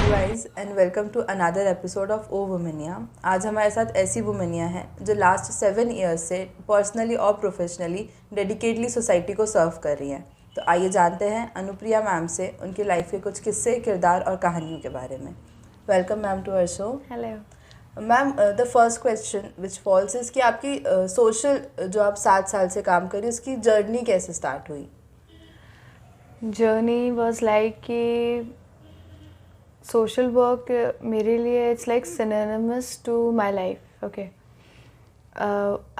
Guys and welcome to another episode of O Womenia. आज हमारे साथ ऐसी वुमेनिया हैं जो लास्ट 7 ईयर्स से पर्सनली और प्रोफेशनली डेडिकेटली सोसाइटी को सर्व कर रही हैं। तो आइए जानते हैं अनुप्रिया मैम से उनकी लाइफ के कुछ किस्से, किरदार और कहानियों के बारे में। Welcome ma'am to our show. Hello ma'am, the first question which falls is कि आपकी सोशल जो आप 7 साल से काम करी उसकी जर्नी कैसे स्टार्ट हुई? जर्नी वाज लाइक कि सोशल वर्क मेरे लिए it's like synonymous to my life. Okay,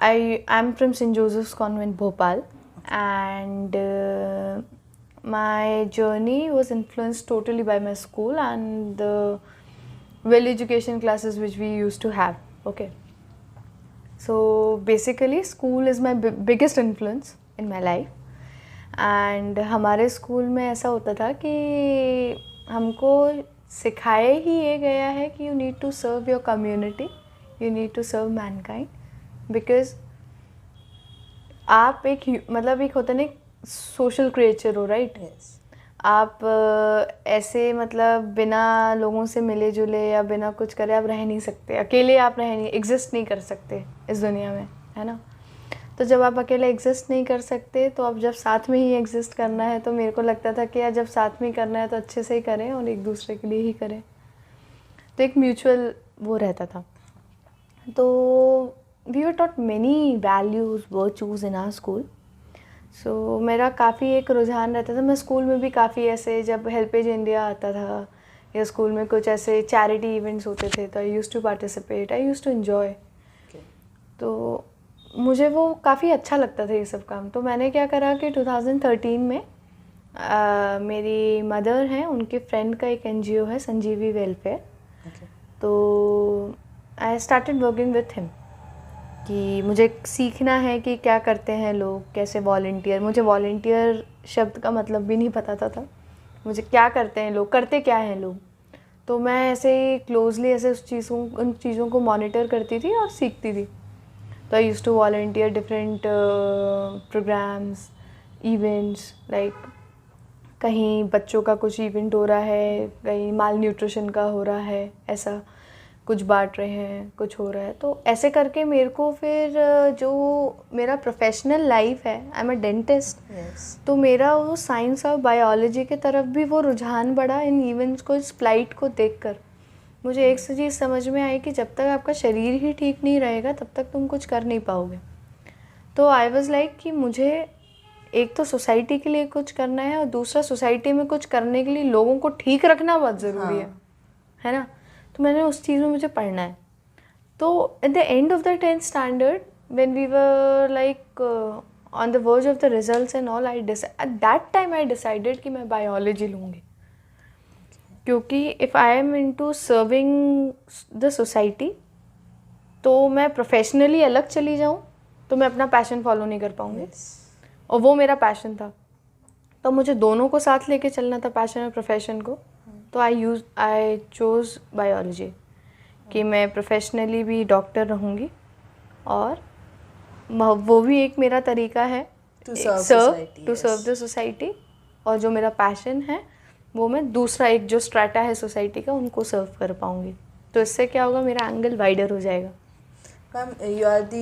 I am from Saint Joseph's Convent Bhopal and my journey was influenced totally by my school and the well education classes which we used to have. Okay, so basically school is my biggest influence in my life and हमारे school में ऐसा होता था कि हमको सिखाया ही ये गया है कि you need to serve your community, you need to serve mankind because आप एक मतलब एक होता नहीं सोशल क्रिएचर हो, राइट? आप ऐसे मतलब बिना लोगों से मिले जुले या बिना कुछ करे आप रह नहीं सकते, अकेले आप रह नहीं एग्जिस्ट नहीं कर सकते इस दुनिया में, है ना? तो जब आप अकेले एग्जिस्ट नहीं कर सकते तो अब जब साथ में ही एग्जिस्ट करना है तो मेरे को लगता था कि यार जब साथ में ही करना है तो अच्छे से ही करें और एक दूसरे के लिए ही करें, तो एक म्यूचुअल वो रहता था. तो we were taught many values, virtues in our school. So मेरा काफ़ी एक रुझान रहता था. मैं स्कूल में भी काफ़ी ऐसे जब हेल्पेज इंडिया आता था या स्कूल में कुछ ऐसे चैरिटी इवेंट्स होते थे तो I use to participate, I use to enjoy. तो मुझे वो काफ़ी अच्छा लगता था ये सब काम. तो मैंने क्या करा कि 2013 में मेरी मदर हैं, उनके फ्रेंड का एक NGO है संजीवी वेलफेयर. तो I started working with him कि मुझे सीखना है कि क्या करते हैं लोग, कैसे वॉलंटियर. मुझे वॉलंटियर शब्द का मतलब भी नहीं पता था मुझे क्या करते हैं लोग, करते क्या हैं लोग. तो मैं ऐसे क्लोजली ऐसे उन चीज़ों को मॉनिटर करती थी और सीखती थी. तो I use to volunteer different programs, events, like कहीं बच्चों का कुछ इवेंट हो रहा है, कहीं माल न्यूट्रिशन का हो रहा है, ऐसा कुछ बांट रहे हैं, कुछ हो रहा है. तो ऐसे करके मेरे को फिर जो मेरा प्रोफेशनल लाइफ है, आई एम अ डेंटिस्ट, तो मेरा वो साइंस और बायोलॉजी की तरफ भी वो रुझान बढ़ा इन इवेंट्स को, इस फ्लाइट को देखकर. मुझे एक चीज़ समझ में आई कि जब तक आपका शरीर ही ठीक नहीं रहेगा तब तक तुम कुछ कर नहीं पाओगे. तो आई वॉज लाइक कि मुझे एक तो सोसाइटी के लिए कुछ करना है और दूसरा सोसाइटी में कुछ करने के लिए लोगों को ठीक रखना बहुत ज़रूरी है ना? तो मैंने उस चीज़ में मुझे पढ़ना है. तो at the end of the 10th standard when we were like on the verge of the results and all, at that time I decided कि मैं बायोलॉजी लूँगी, क्योंकि if I am into serving the society तो मैं professionally अलग चली जाऊँ तो मैं अपना पैशन फॉलो नहीं कर पाऊँगी. और वो मेरा पैशन था, तो मुझे दोनों को साथ लेके चलना था, पैशन और प्रोफेशन को. तो आई चोज़ बायोलॉजी कि मैं प्रोफेशनली भी डॉक्टर रहूँगी और वो भी एक मेरा तरीका है टू सर्व द सोसाइटी. और जो मेरा पैशन है वो मैं दूसरा एक जो स्ट्रैटा है सोसाइटी का उनको सर्व कर पाऊँगी. तो इससे क्या होगा, मेरा एंगल वाइडर हो जाएगा. Ma'am, you are the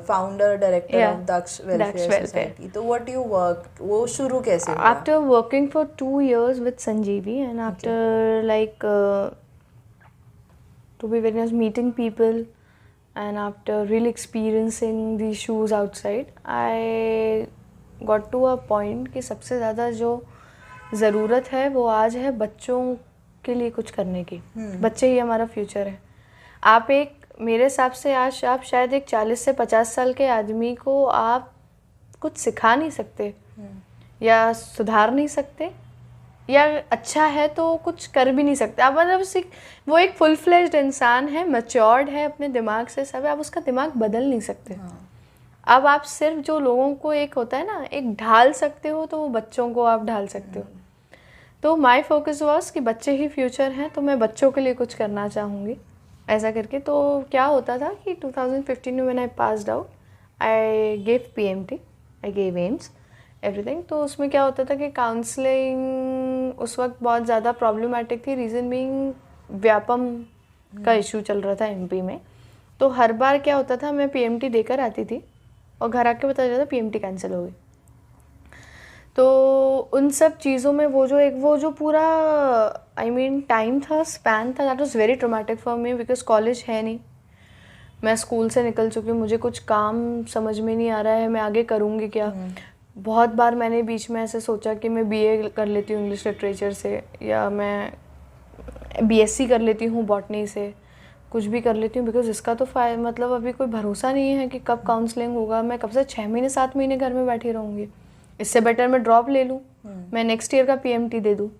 founder director of Daksh Welfare Society. तो what you work, वो शुरू कैसे हुआ? After working for 2 years with Sanjeevi and after like to be very honest, meeting people and after really experiencing these shoes outside, I got to a point कि सबसे ज़्यादा जो ज़रूरत है वो आज है बच्चों के लिए कुछ करने की. बच्चे ही हमारा फ्यूचर है. आप एक मेरे हिसाब से आज आप शायद एक 40 से 50 साल के आदमी को आप कुछ सिखा नहीं सकते या सुधार नहीं सकते या अच्छा है तो कुछ कर भी नहीं सकते आप. मतलब वो एक फुल फ्लेज्ड इंसान है, मैच्योर्ड है, अपने दिमाग से सब है, आप उसका दिमाग बदल नहीं सकते. अब आप सिर्फ जो लोगों को एक होता है ना एक ढाल सकते हो, तो वो बच्चों को आप ढाल सकते हो. तो माई फोकस वॉज कि बच्चे ही फ्यूचर हैं, तो मैं बच्चों के लिए कुछ करना चाहूँगी ऐसा करके. तो क्या होता था कि 2015 में when I passed out I gave PMT, I gave AIIMS everything. तो उसमें क्या होता था कि काउंसलिंग उस वक्त बहुत ज़्यादा प्रॉब्लमेटिक थी। रीज़न बीइंग व्यापम का इशू चल रहा था एमपी में। तो हर बार क्या होता था, मैं पीएमटी देकर आती थी और घर आके पता चला पीएमटी कैंसिल हो गई। तो उन सब चीज़ों में वो जो पूरा टाइम था, स्पैन था, that was very traumatic for me because college है नहीं, मैं स्कूल से निकल चुकी हूँ, मुझे कुछ काम समझ में नहीं आ रहा है, मैं आगे करूँगी क्या। बहुत बार मैंने बीच में ऐसे सोचा कि मैं बीए कर लेती हूँ इंग्लिश लिटरेचर से, या मैं बीएससी कर लेती हूँ बॉटनी से, कुछ भी कर लेती हूँ, बिकॉज इसका तो मतलब अभी कोई भरोसा नहीं है कि कब काउंसलिंग होगा। मैं कब से 6 महीने 7 महीने घर में बैठी रहूँगी, इससे बेटर मैं ड्रॉप ले लूँ, मैं नेक्स्ट ईयर का पीएमटी दे दूँ।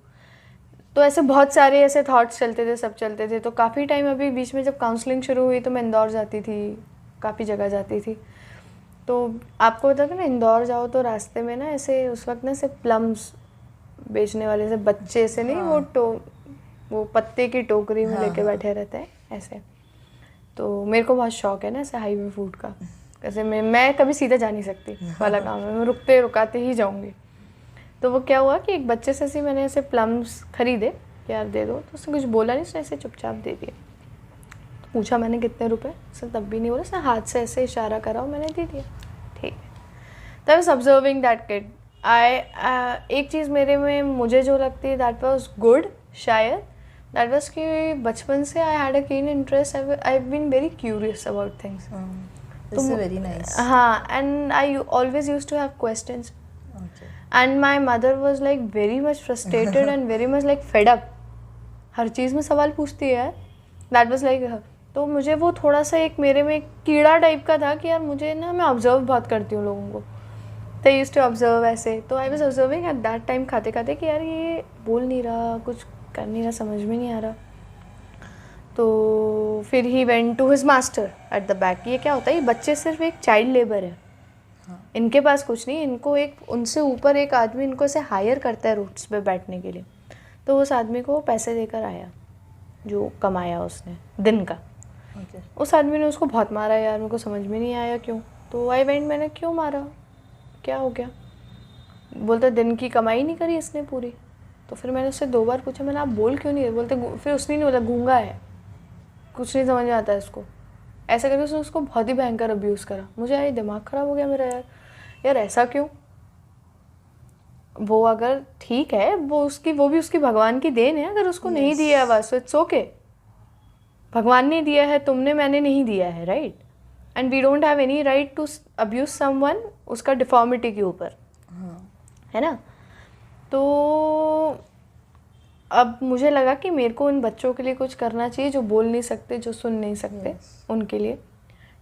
तो ऐसे बहुत सारे ऐसे थॉट्स चलते थे, सब चलते थे। तो काफ़ी टाइम अभी बीच में जब काउंसलिंग शुरू हुई तो मैं इंदौर जाती थी, काफ़ी जगह जाती थी। तो आपको पता था ना, इंदौर जाओ तो रास्ते में ना ऐसे उस वक्त ना ऐसे प्लम्स बेचने वाले से बच्चे से नहीं, वो पत्ते की टोकरी में लेके बैठे रहते हैं ऐसे। तो मेरे को बहुत शौक है ना ऐसे हाईवे फूड का, ऐसे मैं कभी सीधा जा नहीं सकती वाला काम है, मैं रुकते रुकाते ही जाऊंगी। तो वो क्या हुआ कि एक बच्चे से ऐसे मैंने ऐसे प्लम्स खरीदे, यार दे दो, तो उसने कुछ बोला नहीं, उसने ऐसे चुपचाप दे दिए। तो पूछा मैंने कितने रुपए, उसने तब भी नहीं बोला, उसने हाथ से ऐसे इशारा करा और मैंने दे दिया, ठीक है। तो I was observing that kid. एक चीज़ मेरे में मुझे जो लगती है दैट वाज गुड, शायद दैट वाज कि बचपन से I had a keen interest, I have been very curious about things. This is very nice. हाँ, and I always used to have questions. Okay. And my mother was like very much frustrated and very much like fed up. हर चीज़ में सवाल पूछती है। That was like her. तो मुझे वो थोड़ा सा एक मेरे में कीड़ा टाइप का था कि यार मुझे ना, मैं ऑब्जर्व बहुत करती हूँ लोगों को। तो यूज टू ऑब्जर्व ऐसे। तो I was observing eight that time खाते खाते कि यार ये बोल नहीं रहा, कुछ कर नहीं रहा, समझ में नहीं आ रहा। तो फिर he went to his master at the back. ये क्या होता है, ये बच्चे सिर्फ एक चाइल्ड लेबर है, इनके पास कुछ नहीं, इनको एक उनसे ऊपर एक आदमी इनको ऐसे हायर करता है रूट्स पे बैठने के लिए। तो उस आदमी को पैसे देकर आया, जो कमाया उसने दिन का। उस आदमी ने उसको बहुत मारा यार, मेरे को समझ में नहीं आया क्यों। तो आई वेंट, मैंने क्यों मारा, क्या हो गया? बोलता दिन की कमाई नहीं करी इसने पूरी। तो फिर मैंने उससे 2 बार पूछा, मैंने आप बोल क्यों नहीं रहे? बोलते फिर उसने नहीं बोला, गूंगा है, कुछ नहीं समझ में आता है इसको, ऐसा करके उसने उसको बहुत ही भयंकर अब्यूज़ करा। मुझे आई दिमाग ख़राब हो गया मेरा, यार ऐसा क्यों? वो अगर ठीक है, वो भी उसकी भगवान की देन है, अगर उसको नहीं दिया बस इट्स ओके, भगवान ने दिया है, तुमने, मैंने नहीं दिया है, right? And we don't have any right to abuse someone उसका डिफॉर्मिटी के ऊपर, है ना? तो अब मुझे लगा कि मेरे को उन बच्चों के लिए कुछ करना चाहिए जो बोल नहीं सकते, जो सुन नहीं सकते, उनके लिए,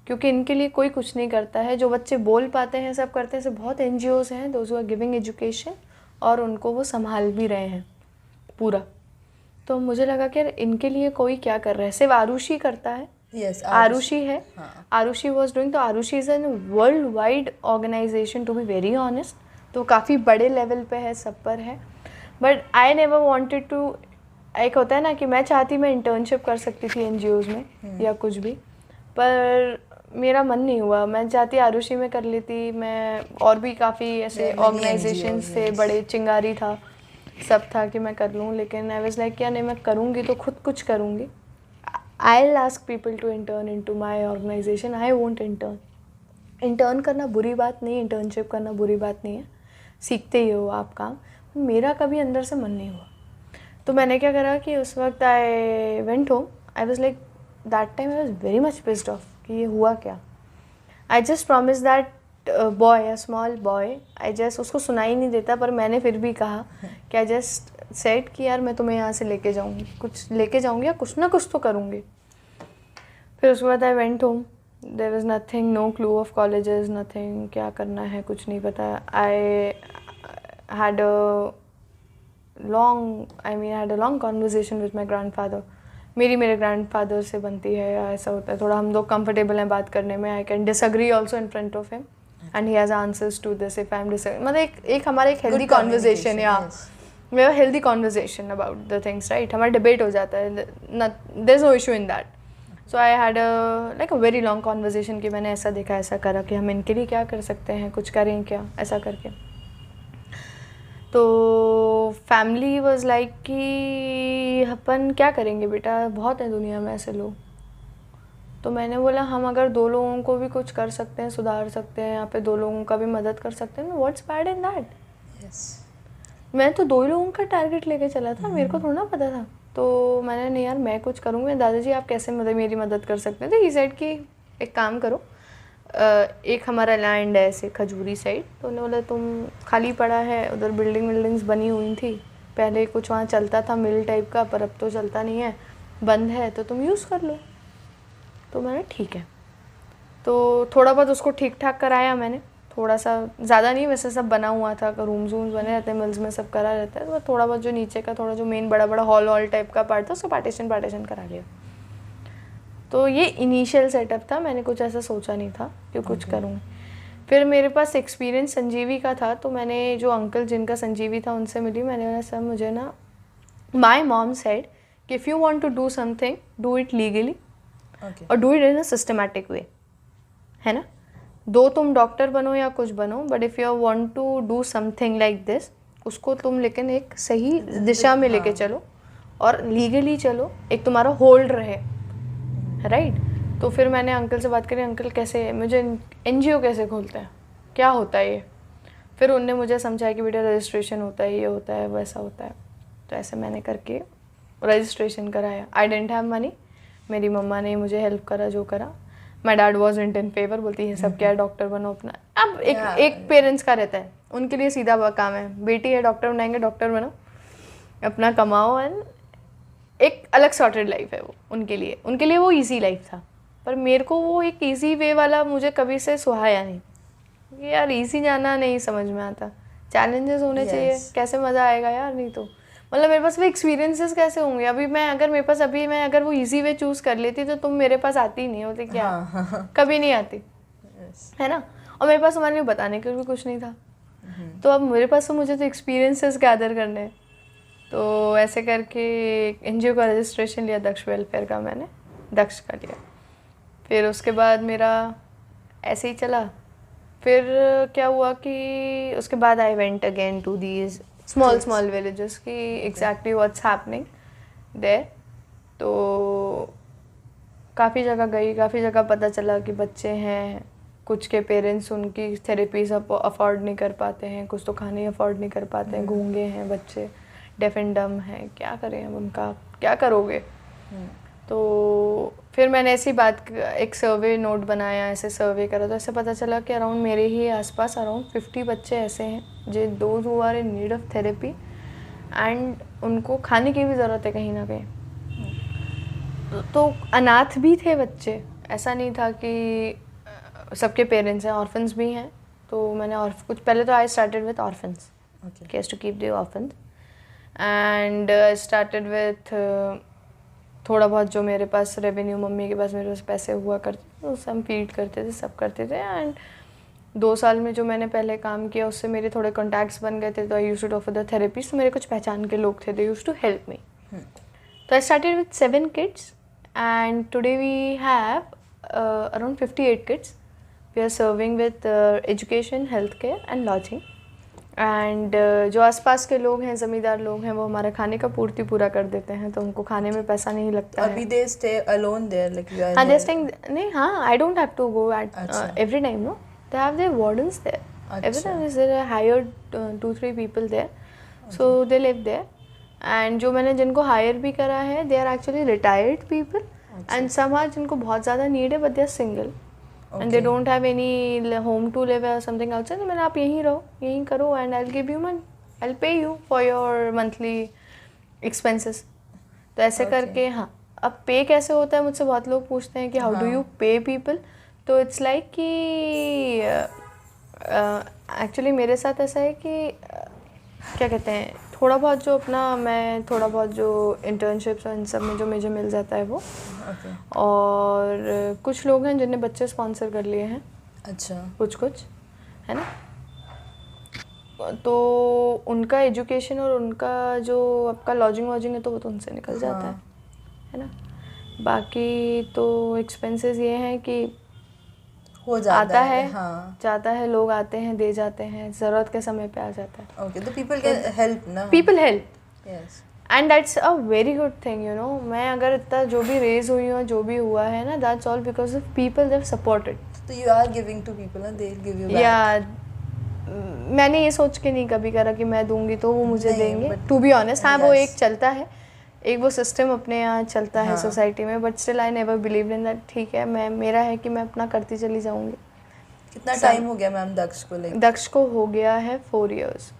क्योंकि इनके लिए कोई कुछ नहीं करता है। जो बच्चे बोल पाते हैं, सब करते हैं, ऐसे बहुत NGOs हैं those who are giving education, और उनको वो संभाल भी रहे हैं पूरा। तो मुझे लगा कि इनके लिए कोई क्या कर रहा है, सिर्फ आरुषि करता है। Yes, आरुषि है, आरुषि वॉज डूइंग। तो Arushi is an world wide organization to be very honest, तो काफ़ी बड़े लेवल पे है, सब पर है। But I never wanted to, एक होता है ना कि मैं चाहती मैं इंटर्नशिप कर सकती थी NGOs में या कुछ भी, पर मेरा मन नहीं हुआ। मैं चाहती आरुषि में कर लेती, मैं और भी काफ़ी ऐसे ऑर्गेनाइजेशंस थे, बड़े चिंगारी था, सब था कि मैं कर लूँ, लेकिन आई वाज लाइक क्या नहीं, मैं करूँगी तो खुद कुछ करूँगी। I will ask people to intern into my organisation, I won't intern. Intern करना बुरी बात नहीं, इंटर्नशिप करना बुरी बात नहीं है, सीखते ही हो आप काम। मेरा कभी अंदर से मन नहीं हुआ। तो मैंने क्या करा कि उस वक्त आई went home, I was like that time I was very much pissed off कि ये हुआ क्या। I just promise that boy, a small boy, I just, उसको सुनाई नहीं देता पर मैंने फिर भी कहा कि आई जस्ट सेड कि यार मैं तुम्हें यहाँ से लेके जाऊँगी, कुछ लेके जाऊँगी या कुछ ना कुछ तो करूँगी। फिर उसके बाद I went home, there was nothing, no clue of colleges, nothing, क्या करना है कुछ नहीं पता। आई had a long conversation with my grandfather. मेरे grandfather से बनती है या ऐसा होता है, थोड़ा हम लोग comfortable हैं बात करने में. I can disagree also in front of him and he has answers to this if I'm disagreeing. मतलब एक हमारा एक healthy conversation, yeah. We have a healthy conversation about the things, right? हमारा debate हो जाता है, there's no issue in that. So I had a very long conversation कि मैंने ऐसा देखा, ऐसा करा कि हम इनके लिए क्या कर सकते हैं, कुछ करें क्या, ऐसा करके. तो फैमिली वाज लाइक कि अपन क्या करेंगे बेटा, बहुत है दुनिया में ऐसे लोग। तो मैंने बोला हम अगर 2 लोगों को भी कुछ कर सकते हैं, सुधार सकते हैं, यहाँ पे 2 लोगों का भी मदद कर सकते हैं, व्हाट्स बैड इन दैट। मैं तो 2 लोगों का टारगेट लेके चला था, मेरे को थोड़ा ना पता था। तो मैंने नहीं यार मैं कुछ करूँगी। दादाजी आप कैसे मेरी मदद कर सकते हैं? तो ही साइड की एक काम करो, एक हमारा लैंड है ऐसे खजूरी साइड, तो उन्होंने बोला तुम खाली पड़ा है, उधर बिल्डिंग्स बनी हुई थी पहले, कुछ वहाँ चलता था मिल टाइप का, पर अब तो चलता नहीं है, बंद है, तो तुम यूज़ कर लो। तो मैंने ठीक है, तो थोड़ा बहुत उसको ठीक ठाक कराया मैंने, थोड़ा सा, ज़्यादा नहीं, वैसे सब बना हुआ था, रूम्स बने रहते हैं मिल्स में, सब करा रहता है, तो थोड़ा बहुत जो नीचे का थोड़ा जो मेन बड़ा हॉल टाइप का पार्ट था उसको पार्टीशन करा लिया। तो ये इनिशियल सेटअप था, मैंने कुछ ऐसा सोचा नहीं था कि कुछ करूँगी। फिर मेरे पास एक्सपीरियंस संजीवी का था, तो मैंने जो अंकल जिनका संजीवी था उनसे मिली। मैंने बोला सर मुझे ना, माई मॉम सेड कि if you want to do something do it legally और do it in a systematic way, है ना। दो तुम डॉक्टर बनो या कुछ बनो, but if you want to do something like this, उसको तुम लेकिन एक सही दिशा में लेके चलो और लीगली चलो, एक तुम्हारा होल्ड रहे, राइट। तो फिर मैंने अंकल से बात करी, अंकल कैसे मुझे NGO कैसे खोलते हैं, क्या होता है ये। फिर उनने मुझे समझाया कि बेटा रजिस्ट्रेशन होता है, ये होता है, वैसा होता है। तो ऐसे मैंने करके रजिस्ट्रेशन कराया। आई डेंट हैव मनी, मेरी मम्मा ने मुझे हेल्प करा जो करा। My dad was in favour, बोलती है सब क्या है, डॉक्टर बनो अपना। अब एक पेरेंट्स का रहता है, उनके लिए सीधा काम है, बेटी है डॉक्टर बनाएंगे, डॉक्टर बनो, अपना कमाओ, एंड एक अलग सॉर्टेड लाइफ है वो उनके लिए वो इजी लाइफ था। पर मेरे को वो एक इजी वे वाला मुझे कभी से सुहाया नहीं। यार इजी जाना नहीं समझ में आता, चैलेंजेस होने चाहिए, कैसे मज़ा आएगा यार। नहीं तो मतलब मेरे पास वो एक्सपीरियंसेस कैसे होंगे। अभी मैं अगर वो इजी वे चूज़ कर लेती तो तुम मेरे पास आती ही नहीं होती क्या। कभी नहीं आती, है ना। और मेरे पास तुम्हारे लिए बताने के लिए भी कुछ नहीं था। तो अब मेरे पास तो मुझे तो एक्सपीरियंसेस गैदर करने हैं। तो ऐसे करके NGO का रजिस्ट्रेशन लिया, दक्ष वेलफेयर का, मैंने दक्ष का लिया। फिर उसके बाद मेरा ऐसे ही चला। फिर क्या हुआ कि उसके बाद I went again to these small villages की एग्जैक्टली व्हाट्स हैपनिंग देयर। तो काफ़ी जगह गई, काफ़ी जगह पता चला कि बच्चे हैं, कुछ के पेरेंट्स उनकी थेरेपीज अफोर्ड नहीं कर पाते हैं, कुछ तो खाने अफोर्ड नहीं कर पाते हैं, गूंगे हैं बच्चे, डेफ एंड डम है, क्या करें अब उनका, क्या करोगे। तो फिर मैंने ऐसी बात, एक सर्वे नोट बनाया, ऐसे सर्वे करा, तो ऐसे पता चला कि अराउंड मेरे ही आसपास अराउंड 50 बच्चे ऐसे हैं जो those who are in need of therapy, and उनको खाने की भी ज़रूरत है कहीं ना कहीं। तो अनाथ भी थे बच्चे, ऐसा नहीं था कि सबके पेरेंट्स हैं, ऑर्फन्स भी हैं। तो मैंने कुछ पहले तो I started with orphans, case to keep the orphans, and I started with थोड़ा बहुत जो मेरे पास रेवेन्यू, मम्मी के पास मेरे पास पैसे हुआ करते, उससे हम फीड करते थे, सब करते थे। एंड 2 साल में जो मैंने पहले काम किया उससे मेरे थोड़े कॉन्टैक्ट्स बन गए थे, तो I used to offer the therapies. तो मेरे कुछ पहचान के लोग थे, they used to help me. तो I started with 7 kids and today we have around 58 kids. We are serving with education, health care and lodging. And जो आसपास के लोग हैं, ज़मींदार लोग हैं, वो हमारे खाने का पूर्ति पूरा कर देते हैं, तो उनको खाने में पैसा नहीं लगता है। अभी they stay alone there, like you are हाँ, they there? staying, नहीं, हाँ, I don't have to go at every time, no. They have their wardens there. Every time is there hired 2-3 people there, so they live there. And जो मैंने जिनको higher भी करा है, they are actually retired people, and some are जिनको बहुत ज़्यादा need है, but they are single. And they don't have any home to live or something outside. मैंने आप यहीं रहो, यहीं करो, and I'll give you money, I'll pay you for your monthly expenses. तो ऐसे करके, हाँ। अब पे कैसे होता है, मुझसे बहुत लोग पूछते हैं कि हाउ डू यू पे पीपल। तो इट्स लाइक कि एक्चुअली मेरे साथ ऐसा है कि क्या कहते हैं, थोड़ा बहुत जो थोड़ा बहुत जो इंटर्नशिप्स और इन सब में जो मुझे मिल जाता है वो। और कुछ लोग हैं जिन्हें बच्चे स्पॉन्सर कर लिए हैं, अच्छा, कुछ है ना। तो उनका एजुकेशन और उनका जो आपका लॉजिंग वॉजिंग है, तो वो तो उनसे निकल जाता है ना। बाकी तो एक्सपेंसेस ये हैं कि हो जाता आता है, हाँ जाता है, लोग आते हैं, दे जाते हैं, ज़रूरत के समय पे आ जाता है. ओके. तो पीपल कैन हेल्प ना. People help yes. And that's a very good thing, you know. मैं अगर इतना जो भी रेज हुई हूँ, जो भी हुआ है ना, that's all because of people they've supported. तो you are giving to people ना, they will give you back. या मैंने ये सोच के नहीं कभी करा कि मैं दूंगी तो वो मुझे नहीं, देंगे. but- टू बी ऑनेस्ट, हाँ वो Yes. एक चलता है, एक वो सिस्टम अपने यहाँ चलता है हाँ. सोसाइटी में. But still I never believe in that. ठीक है, मैं मेरा है कि मैं अपना करती चली जाऊंगी. कितना टाइम हो गया मैम दक्ष को? लाइक दक्ष को हो गया है 4 years.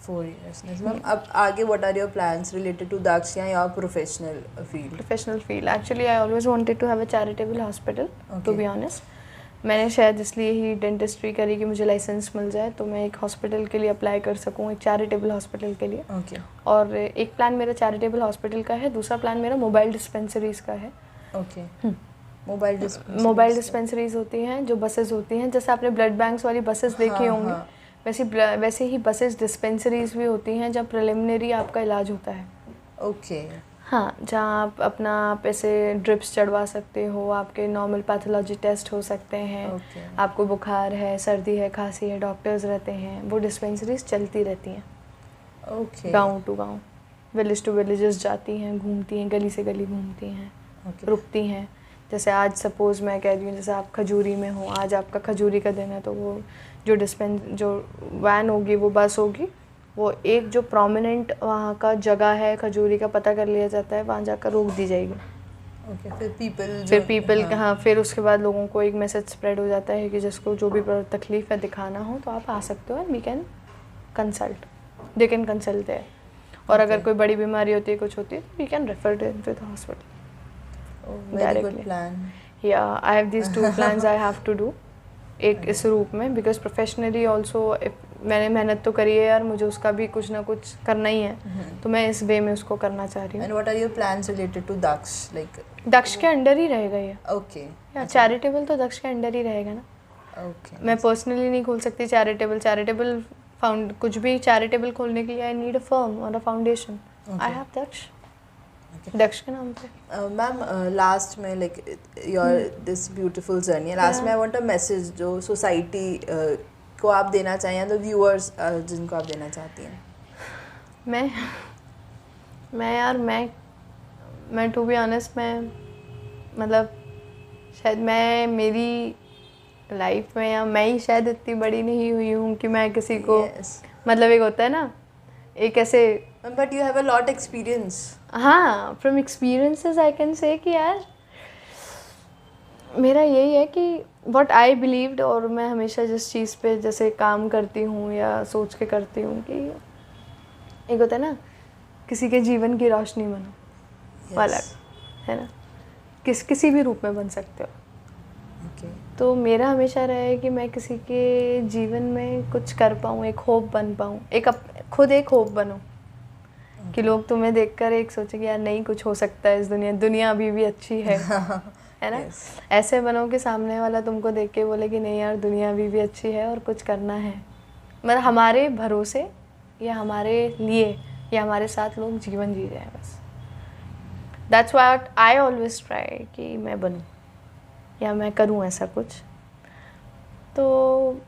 4 years. मैम अब आगे what are your plans related to Daksh या your professional field? Professional field, actually I always wanted to have a charitable hospital, to Okay. Be honest. मैंने शायद इसलिए ही डेंटिस्ट्री करी कि मुझे लाइसेंस मिल जाए तो मैं एक हॉस्पिटल के लिए अप्लाई कर सकूं, एक चैरिटेबल हॉस्पिटल के लिए. ओके. और एक प्लान मेरा चैरिटेबल हॉस्पिटल का है, दूसरा प्लान मेरा मोबाइल डिस्पेंसरीज का है. ओके. मोबाइल डिस्पेंसरीज होती हैं जो बसेस होती हैं, जैसे आपने ब्लड बैंक्स वाली बसेस देखी होंगी, वैसे ही बसेस डिस्पेंसरीज भी होती हैं जहाँ प्रिलिमिनरी आपका इलाज होता है. ओके. हाँ, जहाँ आप अपना आप ऐसे ड्रिप्स चढ़वा सकते हो, आपके नॉर्मल पैथोलॉजी टेस्ट हो सकते हैं. Okay. आपको बुखार है, सर्दी है, खांसी है, डॉक्टर्स रहते हैं, वो डिस्पेंसरीज चलती रहती हैं. ओके. गांव टू गांव, विलेज टू विलेजेस जाती हैं, घूमती हैं, गली से गली घूमती हैं, रुकती हैं. जैसे आज सपोज़ मैं कह रही हूँ, जैसे आप खजूरी में हो, आज आपका खजूरी का दिन है, तो वो जो वैन होगी, वो बस होगी, वो एक जो प्रोमिनेंट वहाँ का जगह है खजूरी का पता कर लिया जाता है, वहाँ जाकर रोक दी जाएगी. ओके. फिर पीपल हाँ, फिर उसके बाद लोगों को एक मैसेज स्प्रेड हो जाता है कि जिसको जो भी तकलीफ़ है दिखाना हो तो आप आ सकते हो, and we can consult, they can consult there. और अगर कोई बड़ी बीमारी होती है, कुछ होती है, तो we can refer them to the hospital. Very good plan. या I have this 2 plans I have to do. एक इस रूप में, बिकॉज प्रोफेशनली ऑल्सो मैंने मेहनत तो करी है यार, मुझे उसका भी कुछ ना कुछ करना ही है, तो मैं इस वे में उसको करना चाह रही हूँ. And what are your plans related to Daksh? Like Daksh के अंडर ही रहेगा ये. ओके. या चैरिटेबल तो दक्ष के अंडर ही रहेगा ना. ओके. मैं पर्सनली नहीं खोल सकती चैरिटेबल फाउंड कुछ भी चैरिटेबल खोलने के लिए आई नीड अ फर्म और अ फाउंडेशन. आई हैव दक्ष के नाम पे. मैम लास्ट में like your this beautiful journey, last में आई वांट अ मैसेज जो सोसाइटी को आप देना चाहें, या द व्यूअर्स जिनको आप देना चाहती हैं. मैं टू बी ऑनेस्ट, मैं मतलब शायद मैं मेरी लाइफ में, या मैं ही शायद इतनी बड़ी नहीं हुई हूँ कि मैं किसी को मतलब एक होता है ना, एक ऐसे. But you have a lot experience. हाँ, from experiences I can say कि यार मेरा यही है कि व्हाट आई बिलीव्ड, और मैं हमेशा जिस चीज़ पे जैसे काम करती हूँ या सोच के करती हूँ कि एक होता है ना, किसी के जीवन की रोशनी बनो, वाला है ना, किसी भी रूप में बन सकते हो. तो मेरा हमेशा रहा है कि मैं किसी के जीवन में कुछ कर पाऊँ, एक होप बन पाऊँ, खुद एक होप बनूँ, कि लोग तुम्हें देखकर एक सोचे कि यार नहीं, कुछ हो सकता है इस दुनिया अभी भी अच्छी है. है ना. ऐसे बनो कि सामने वाला तुमको देख के बोले कि नहीं यार, दुनिया अभी भी अच्छी है और कुछ करना है. मतलब हमारे भरोसे या हमारे लिए या हमारे साथ लोग जीवन जी रहे हैं बस. That's what I always try कि मैं बनूँ या मैं करूँ ऐसा कुछ. तो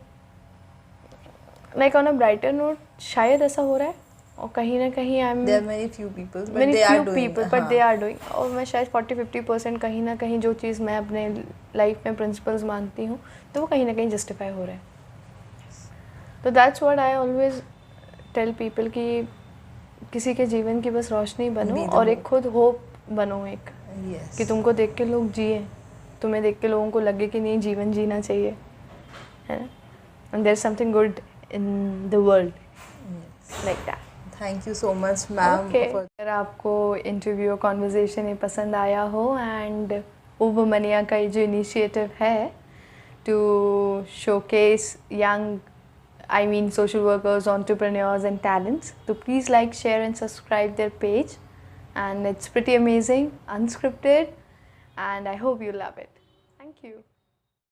like on a brighter note शायद ऐसा हो रहा है, और कहीं ना कहीं I am there are many few people but they are doing. और मैं शायद 40-50% कहीं ना कहीं जो चीज़ मैं अपने लाइफ में प्रिंसिपल्स मानती हूँ, तो वो कहीं ना कहीं जस्टिफाई हो रहा है. तो that's what I always tell people कि किसी के जीवन की बस रोशनी बनो, और एक खुद होप बनो, एक कि तुमको देख के लोग जिए, तुम्हें देख के लोगों को लगे कि नहीं, जीवन जीना चाहिए, है ना. And there is something good in the world, like that. Thank you so much ma'am. अगर आपको इंटरव्यू कॉन्वर्जेशन ये पसंद आया हो, एंड ओवमनिया का ये जो इनिशिएटिव है to showcase young, I mean social workers, entrepreneurs and talents, so please like, share and subscribe their page, and it's pretty amazing, unscripted, and I hope you love it. Thank you.